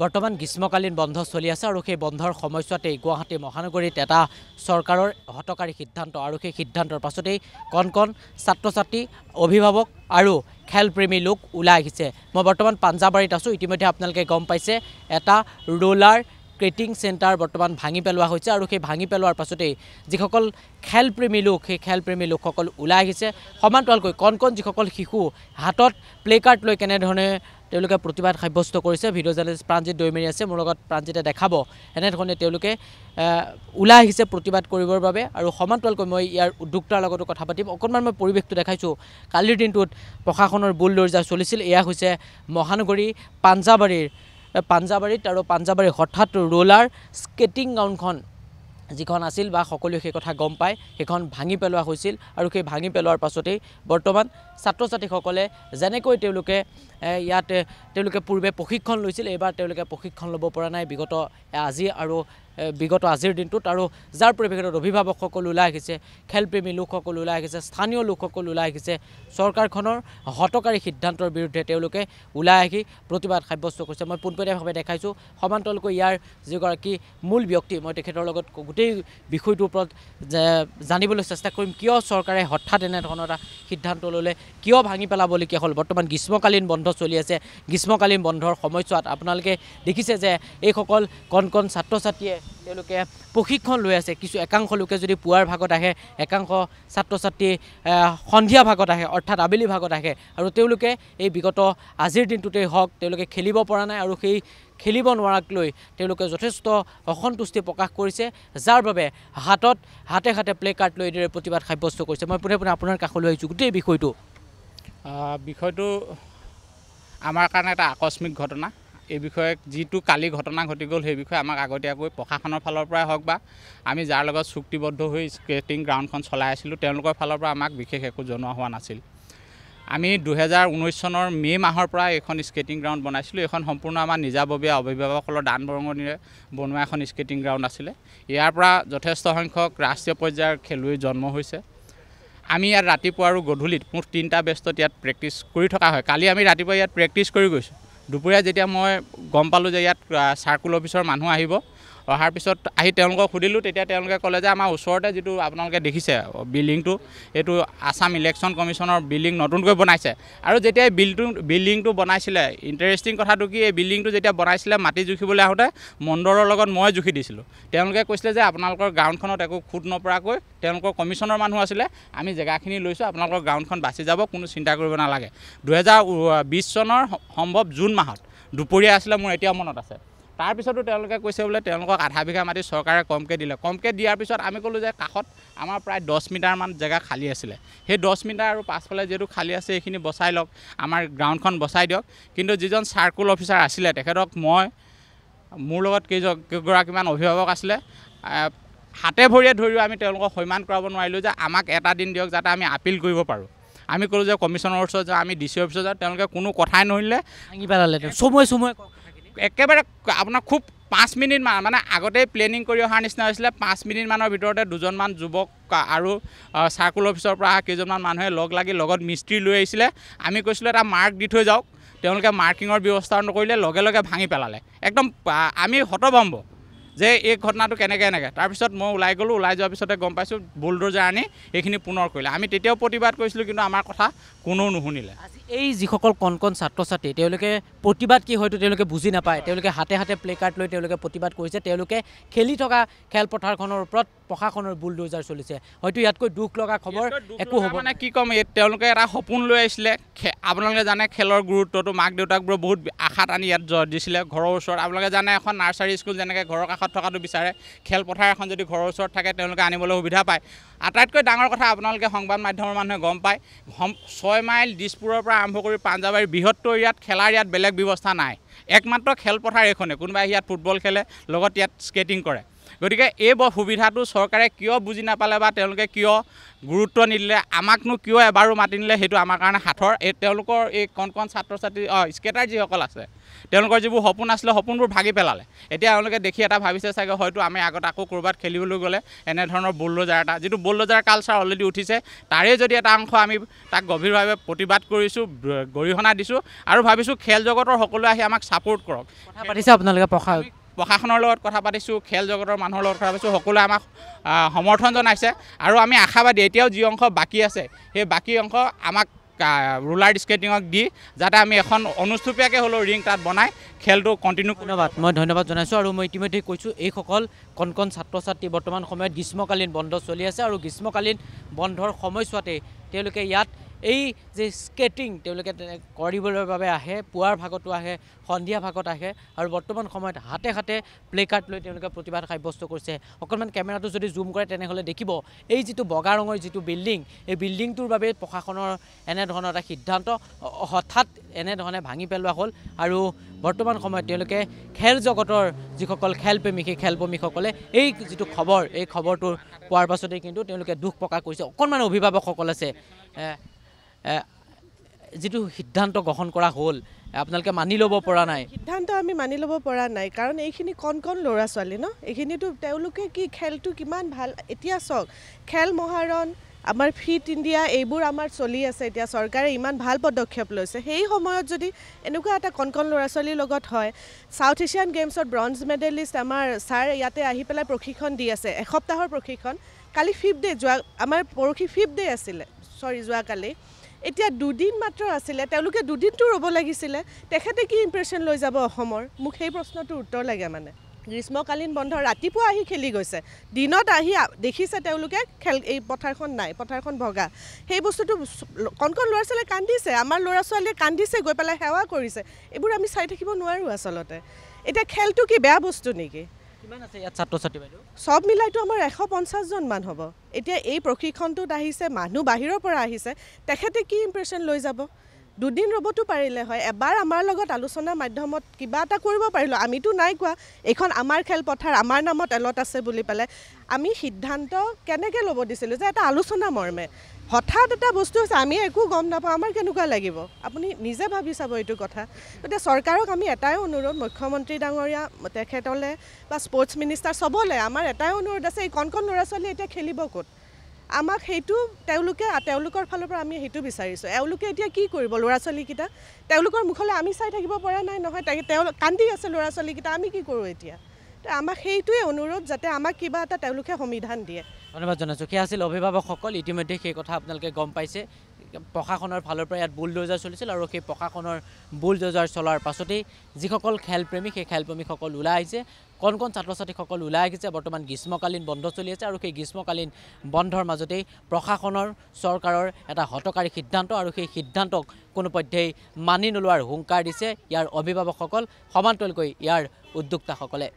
বৰ্তমান গ্ৰীষ্মকালীন বন্ধ চলি আছে আৰু সেই বন্ধৰ সময়ছোৱাতেই গুৱাহাটী মহানগৰীত এটা চৰকাৰৰ হঠকাৰী সিদ্ধান্ত আৰু সেই সিদ্ধান্তৰ পাছতেই কণ কণ ছাত্ৰ ছাত্ৰী অভিভাৱক আৰু খেলপ্ৰেমী লোক ওলাই আহিছে। মই বৰ্তমান পাঞ্জাবাৰীত আছোঁ। ইতিমধ্যে আপোনালোকে গম পাইছে এটা ৰোলাৰ স্কেটিং চেণ্টাৰ বৰ্তমান ভাঙি পেলোৱা হৈছে আৰু সেই ভাঙি পেলোৱাৰ পাছতেই যিসকল খেলপ্ৰেমী লোক সেই খেলপ্ৰেমী লোকসকল ওলাই আহিছে। সমান্তৰালকৈ কণ কণ যিসকল শিশু হাতত প্লে কাৰ্ড লৈ কেনেধৰণে তেওঁলোকে প্ৰতিবাদ সাব্যস্ত কৰিছে। ভিডিঅ' জাৰ্নেলিষ্ট প্ৰাণজিৎ দৈমাৰী আছে মোৰ লগত, প্ৰাণজিতে দেখাব এনেধৰণে তেওঁলোকে ওলাই আহিছে প্ৰতিবাদ কৰিবৰ বাবে। আৰু সমান্তৰালকৈ মই ইয়াৰ উদ্যোক্তাৰ লগতো কথা পাতিম। অকণমান মই পৰিৱেশটো দেখাইছোঁ। কালিৰ দিনটোত প্ৰশাসনৰ বুলডোজাৰ চলিছিল। এয়া হৈছে মহানগৰী পাঞ্জাবাৰীত আৰু পাঞ্জাবাৰীৰ হঠাৎ ৰোলাৰ স্কেটিং গ্ৰাউণ্ডখন যিখন আছিল বা সকলোৱে সেই কথা গম পায়, সেইখন ভাঙি পেলোৱা হৈছিল আৰু সেই ভাঙি পেলোৱাৰ পাছতেই বৰ্তমান ছাত্ৰ ছাত্ৰীসকলে যেনেকৈ তেওঁলোকে পূৰ্বে প্ৰশিক্ষণ লৈছিল, এইবাৰ তেওঁলোকে প্ৰশিক্ষণ ল'ব পৰা নাই বিগত আজিৰ দিনটোত। আৰু যাৰ পৰিপ্ৰেক্ষিতত অভিভাৱকসকল ওলাই আহিছে, খেলপ্ৰেমী লোকসকল ওলাই আহিছে, স্থানীয় লোকসকল ওলাই আহিছে। চৰকাৰখনৰ হঠকাৰী সিদ্ধান্তৰ বিৰুদ্ধে তেওঁলোকে ওলাই আহি প্ৰতিবাদ সাব্যস্ত কৰিছে। মই পোনপটীয়াভাৱে দেখাইছোঁ। সমান্তৰালকৈ ইয়াৰ যিগৰাকী মূল ব্যক্তি, মই তেখেতৰ লগত গোটেই বিষয়টোৰ ওপৰত জানিবলৈ চেষ্টা কৰিম। কিয় চৰকাৰে হঠাৎ এনেধৰণৰ এটা সিদ্ধান্ত ল'লে, কিয় ভাঙি পেলাবলগীয়া হ'ল? বৰ্তমান গ্ৰীষ্মকালীন বন্ধ চলি আছে। গ্ৰীষ্মকালীন বন্ধৰ সময়ছোৱাত আপোনালোকে দেখিছে যে এইসকল কণ কণ ছাত্ৰ ছাত্ৰীয়ে তেওঁলোকে প্ৰশিক্ষণ লৈ আছে। একাংশ লোকে যদি পুৱাৰ ভাগত আহে, একাংশ ছাত্ৰ ছাত্ৰী সন্ধিয়া ভাগত আহে, অৰ্থাৎ আবেলি ভাগত আহে। আৰু তেওঁলোকে এই বিগত আজিৰ দিনটোতেই হওক তেওঁলোকে খেলিব পৰা নাই আৰু সেই খেলিব নোৱাৰাক লৈ তেওঁলোকে যথেষ্ট অসন্তুষ্টি প্ৰকাশ কৰিছে, যাৰ বাবে হাতে হাতে প্লে কাৰ্ড লৈ এইদৰে প্ৰতিবাদ সাব্যস্ত কৰিছে। মই পোনে আপোনাৰ কাষলৈ আহিছোঁ। গোটেই বিষয়টো আমাৰ কাৰণে এটা আকস্মিক ঘটনা। এই বিষয়ে যিটো কালি ঘটনা ঘটি গ'ল, সেই বিষয়ে আমাক আগতীয়াকৈ প্ৰশাসনৰ ফালৰ পৰাই হওক বা আমি যাৰ লগত চুক্তিবদ্ধ হৈ স্কেটিং গ্ৰাউণ্ডখন চলাই আছিলোঁ, তেওঁলোকৰ ফালৰ পৰা আমাক বিশেষ একো জনোৱা হোৱা নাছিল। আমি 2019 চনৰ মে' মাহৰ পৰা এইখন স্কেটিং গ্ৰাউণ্ড বনাইছিলোঁ। এইখন সম্পূৰ্ণ আমাৰ নিজাববীয়া অভিভাৱকসকলৰ দান বৰঙণিৰে বনোৱা এখন স্কেটিং গ্ৰাউণ্ড আছিলে। ইয়াৰ পৰা যথেষ্ট সংখ্যক ৰাষ্ট্ৰীয় পৰ্যায়ৰ খেলুৱৈ জন্ম হৈছে। আমি ইয়াত ৰাতিপুৱা আৰু গধূলিত মুঠ 3টা বেষ্টত ইয়াত প্ৰেক্টিছ কৰি থকা হয়। কালি আমি ৰাতিপুৱা ইয়াত প্ৰেক্টিছ কৰি গৈছোঁ। দুপৰীয়া যেতিয়া মই গম পালোঁ যে ইয়াত চাৰ্কুল অফিচৰ মানুহ আহিব, অহাৰ পিছত তেওঁলোকক সুধিলোঁ, তেতিয়া তেওঁলোকে ক'লে যে আমাৰ ওচৰতে যিটো আপোনালোকে দেখিছে বিল্ডিংটো, এইটো আছাম ইলেকশ্যন কমিশ্যনৰ বিল্ডিং নতুনকৈ বনাইছে। আৰু যেতিয়া বিল্ডিংটো বনাইছিলে, ইণ্টাৰেষ্টিং কথাটো কি, এই বিল্ডিংটো যেতিয়া বনাইছিলে মাটি জুখিবলৈ আহোঁতে মণ্ডলৰ লগত মই জুখি দিছিলোঁ। তেওঁলোকে কৈছিলে যে আপোনালোকৰ গ্ৰাউণ্ডখনত একো খুঁত নপৰাকৈ, তেওঁলোকৰ কমিশ্যনৰ মানুহ আছিলে, আমি জেগাখিনি লৈছোঁ, আপোনালোকৰ গ্ৰাউণ্ডখন বাচি যাব, কোনো চিন্তা কৰিব নালাগে। 2020 চনৰ সম্ভৱ জুন মাহত দুপৰীয়া আছিলে, মোৰ এতিয়াও মনত আছে। তাৰপিছতো তেওঁলোকে কৈছে বোলে তেওঁলোকক আধা বিঘা মাটি চৰকাৰে কমকৈ দিলে। কমকৈ দিয়াৰ পিছত আমি ক'লোঁ যে কাষত আমাৰ প্ৰায় 10 মিটাৰমান জেগা খালী আছিলে। সেই 10 মিটাৰ আৰু পাছফালে যিহেতু খালী আছে, এইখিনি বচাই লওক, আমাৰ গ্ৰাউণ্ডখন বচাই দিয়ক। কিন্তু যিজন চাৰ্কুল অফিচাৰ আছিলে, তেখেতক মোৰ লগত কেইগৰাকীমান অভিভাৱক আছিলে, হাতে ভৰিয়ে ধৰিও আমি তেওঁলোকক সন্মান কৰাব নোৱাৰিলোঁ যে আমাক এটা দিন দিয়ক যাতে আমি আপিল কৰিব পাৰোঁ। আমি ক'লোঁ যে কমিশ্যনৰ ওচৰত যাওঁ, আমি DC অফিচত যাওঁ, তেওঁলোকে কোনো কথাই নুশুনিলে, ভাঙি পেলালে। সময় একেবাৰে আপোনাৰ খুব 5 মিনিটমান, মানে আগতেই প্লেনিং কৰি অহাৰ নিচিনা হৈছিলে। 5 মিনিটমানৰ ভিতৰতে দুজনমান যুৱক আৰু চাৰ্কুল অফিচৰ পৰা অহা কেইজনমান মানুহে লগ লাগি লগত মিস্ত্ৰী লৈ আহিছিলে। আমি কৈছিলোঁ এটা মাৰ্ক দি থৈ যাওক, তেওঁলোকে মাৰ্কিঙৰ ব্যৱস্থা নকৰিলে, লগে লগে ভাঙি পেলালে। একদম আমি হতভম্ব যে এই ঘটনাটো কেনেকৈ তাৰপিছত মই ওলাই গ'লোঁ। ওলাই যোৱাৰ পিছতে গম পাইছোঁ বুলডোজাৰ আনি এইখিনি পুনৰ কৰিলে। আমি তেতিয়াও প্ৰতিবাদ কৰিছিলোঁ, কিন্তু আমাৰ কথা কোনেও নুশুনিলে। এই যিসকল কণ কণ ছাত্ৰ ছাত্ৰী, তেওঁলোকে প্ৰতিবাদ কি হয়তো তেওঁলোকে বুজি নাপায়। তেওঁলোকে হাতে হাতে প্লে কাৰ্ড লৈ তেওঁলোকে প্ৰতিবাদ কৰিছে। তেওঁলোকে খেলি থকা খেলপথাৰখনৰ ওপৰত প্ৰশাসনৰ বুলডোজাৰ চলিছে। হয়তো ইয়াতকৈ দুখ লগা খবৰ একো হ'ব মানে কি ক'ম, তেওঁলোকে এটা সপোন লৈ আহিছিলে। আপোনালোকে জানে খেলৰ গুৰুত্বটো, মাক দেউতাকবোৰে বহুত আশাত আনি ইয়াত দিছিলে ঘৰৰ ওচৰত। আপোনালোকে জানে এখন নাৰ্চাৰী স্কুল যেনেকৈ ঘৰৰ কাষত থকাটো বিচাৰে, খেলপথাৰ এখন যদি ঘৰৰ ওচৰত থাকে তেওঁলোকে আনিবলৈ সুবিধা পায়। আটাইতকৈ ডাঙৰ কথা, আপোনালোকে সংবাদ মাধ্যমৰ মানুহে গম পায়, 6 মাইল দিছপুৰৰ পৰা আৰম্ভ কৰি পাঞ্জাবাৰীৰ বৃহত্তৰ ইয়াত খেলাৰ ইয়াত বেলেগ ব্যৱস্থা নাই। একমাত্ৰ খেলপথাৰ এইখনে। কোনোবাই ইয়াত ফুটবল খেলে, লগত ইয়াত স্কেটিং কৰে। গতিকে এই সুবিধাটো চৰকাৰে কিয় বুজি নাপালে বা তেওঁলোকে কিয় গুৰুত্ব নিদিলে, আমাকনো কিয় এবাৰো মাতি নিলে, সেইটো আমাৰ কাৰণে হাতৰ। তেওঁলোকৰ এই কণ ছাত্ৰ ছাত্ৰী স্কেটাৰ যিসকল আছে, তেওঁলোকৰ যিবোৰ সপোন আছিলে সপোনবোৰ ভাগি পেলালে। এতিয়া তেওঁলোকে দেখি এটা ভাবিছে চাগে হয়তো আমি আগত আকৌ ক'ৰবাত খেলিবলৈ গ'লে এনেধৰণৰ বুলডোজাৰ এটা, যিটো বুলডোজাৰ কালচাৰ অলৰেডি উঠিছে, তাৰে যদি এটা অংশ আমি তাক গভীৰভাৱে প্ৰতিবাদ কৰিছোঁ, গৰিহণা দিছোঁ আৰু ভাবিছোঁ খেল জগতৰ সকলোৱে আহি আমাক ছাপোৰ্ট কৰক। কথা পাতিছে আপোনালোকে প্ৰশাসনৰ লগত কথা পাতিছোঁ, খেল জগতৰ মানুহৰ লগত কথা পাতিছোঁ, সকলোৱে আমাক সমৰ্থন জনাইছে আৰু আমি আশাবাদী এতিয়াও যি অংশ বাকী আছে সেই বাকী অংশ আমাক ৰোলাৰ স্কেটিঙক দি যাতে আমি এখন অনুষ্টুপীয়াকৈ হ'লেও ৰিং তাত বনাই খেলটো কণ্টিনিউ। ধন্যবাদ, মই ধন্যবাদ জনাইছোঁ। আৰু মই ইতিমধ্যে কৈছোঁ এইসকল কণ ছাত্ৰ ছাত্ৰী বৰ্তমান সময়ত গ্ৰীষ্মকালীন বন্ধ চলি আছে আৰু গ্ৰীষ্মকালীন বন্ধৰ সময়ছোৱাতে তেওঁলোকে ইয়াত এই যে স্কেটিং তেওঁলোকে কৰিবলৈ বাবে আহে, পুৱাৰ ভাগতো আহে, সন্ধিয়া ভাগত আহে আৰু বৰ্তমান সময়ত হাতে হাতে প্লে কাৰ্ড লৈ তেওঁলোকে প্ৰতিবাদ সাব্যস্ত কৰিছে। অকণমান কেমেৰাটো যদি জুম কৰে তেনেহ'লে দেখিব এই যিটো বগা ৰঙৰ যিটো বিল্ডিং, এই বিল্ডিংটোৰ বাবে প্ৰশাসনৰ এনেধৰণৰ এটা সিদ্ধান্ত হঠাৎ এনেধৰণে ভাঙি পেলোৱা হ'ল আৰু বৰ্তমান সময়ত তেওঁলোকে খেল জগতৰ যিসকল খেলপ্ৰেমী সেই খেলপ্ৰেমীসকলে এই যিটো খবৰ, এই খবৰটো পোৱাৰ পাছতেই কিন্তু তেওঁলোকে দুখ প্ৰকাশ কৰিছে। অকণমান অভিভাৱকসকল আছে, যিটো সিদ্ধান্ত গ্ৰহণ কৰা হ'ল আপোনালোকে মানি ল'ব পৰা নাই? সিদ্ধান্ত আমি মানি ল'ব পৰা নাই, কাৰণ এইখিনি কণ ল'ৰা ছোৱালী ন, এইখিনিতো তেওঁলোকে কি খেলটো কিমান ভাল। এতিয়া চাওক, খেল মহাৰণ, আমাৰ ফিট ইণ্ডিয়া এইবোৰ আমাৰ চলি আছে, এতিয়া চৰকাৰে ইমান ভাল পদক্ষেপ লৈছে। সেই সময়ত যদি এনেকুৱা এটা কণ ল'ৰা ছোৱালীৰ লগত হয়, সাউথ এছিয়ান গেমছত ব্ৰঞ্জ মেডেলিষ্ট আমাৰ ছাৰ ইয়াতে আহি পেলাই প্ৰশিক্ষণ দি আছে, এসপ্তাহৰ প্ৰশিক্ষণ। কালি 5th ডে, আমাৰ পৰহি 5th ডে আছিলে, যোৱাকালি। এতিয়া 2 দিন মাত্ৰ আছিলে, তেওঁলোকে 2 দিনটো ৰ'ব লাগিছিলে। তেখেতে কি ইম্প্ৰেশ্যন লৈ যাব অসমৰ? মোক সেই প্ৰশ্নটোৰ উত্তৰ লাগে। মানে গ্ৰীষ্মকালীন বন্ধ, ৰাতিপুৱা আহি খেলি গৈছে, দিনত আহি দেখিছে তেওঁলোকে এই পথাৰখন নাই, পথাৰখন ভগা। সেই বস্তুটো কণ ল'ৰা ছোৱালীয়ে কান্দিছে, আমাৰ ল'ৰা ছোৱালীয়ে কান্দিছে, গৈ পেলাই সেৱা কৰিছে। এইবোৰ আমি চাই থাকিব নোৱাৰোঁ আচলতে। এতিয়া খেলটো কি বেয়া বস্তু নেকি? কিমান আছে ইয়াত ছাত্ৰ ছাত্ৰী বাইদেউ? সব মিলাইতো আমাৰ 150জন মান হ'ব। এতিয়া এই প্ৰশিক্ষণটোত আহিছে মানুহ, বাহিৰৰ পৰা আহিছে, তেখেতে কি ইম্প্ৰেশ্যন লৈ যাব? 2 দিন ৰ'বতো পাৰিলে হয়, এবাৰ আমাৰ লগত আলোচনাৰ মাধ্যমত কিবা এটা কৰিব পাৰিলোঁ। আমিতো নাই কোৱা এইখন আমাৰ খেলপথাৰ, আমাৰ নামত এলট আছে বুলি পেলাই। আমি সিদ্ধান্ত কেনেকৈ ল'ব দিছিলোঁ যে এটা আলোচনা মৰ্মে, হঠাৎ এটা বস্তু হৈছে, আমি একো গম নাপাওঁ, আমাৰ কেনেকুৱা লাগিব? আপুনি নিজে ভাবি চাব এইটো কথা। গতিকে চৰকাৰক আমি এটাই অনুৰোধ, মুখ্যমন্ত্ৰী ডাঙৰীয়া, তেখেতলৈ বা স্পৰ্টছ মিনিষ্টাৰ, চবলৈ আমাৰ এটাই অনুৰোধ আছে, এই কণ ল'ৰা ছোৱালী এতিয়া খেলিব ক'ত? আমাক সেইটো তেওঁলোকৰ ফালৰ পৰা আমি সেইটো বিচাৰিছোঁ। এওঁলোকে এতিয়া কি কৰিব? ল'ৰা ছোৱালীকেইটা তেওঁলোকৰ মুখলৈ আমি চাই থাকিব পৰা নাই নহয়, তেওঁলোক কান্দি আছে ল'ৰা ছোৱালীকেইটা, আমি কি কৰোঁ এতিয়া? আমাক সেইটোৱে অনুৰোধ, যাতে আমাক কিবা এটা তেওঁলোকে সমিধান দিয়ে। ধন্যবাদ জনাইছোঁ। সেয়া আছিল অভিভাৱকসকল। ইতিমধ্যে সেই কথা আপোনালোকে গম পাইছে, প্ৰশাসনৰ ফালৰ পৰা ইয়াত বুলডোজাৰ চলিছিল আৰু সেই প্ৰশাসনৰ বুলডোজাৰ চলাৰ পাছতেই যিসকল খেলপ্ৰেমী সেই খেলপ্ৰেমীসকল ওলাই আহিছে, কণ ছাত্ৰ ছাত্ৰীসকল ওলাই আহিছে। বৰ্তমান গ্ৰীষ্মকালীন বন্ধ চলি আছে আৰু সেই গ্ৰীষ্মকালীন বন্ধৰ মাজতেই প্ৰশাসনৰ, চৰকাৰৰ এটা হঠকাৰী সিদ্ধান্ত আৰু সেই সিদ্ধান্তক কোনোপধ্যেই মানি নোলোৱাৰ হুংকাৰ দিছে ইয়াৰ অভিভাৱকসকল, সমান্তৰালকৈ ইয়াৰ উদ্যোক্তাসকলে।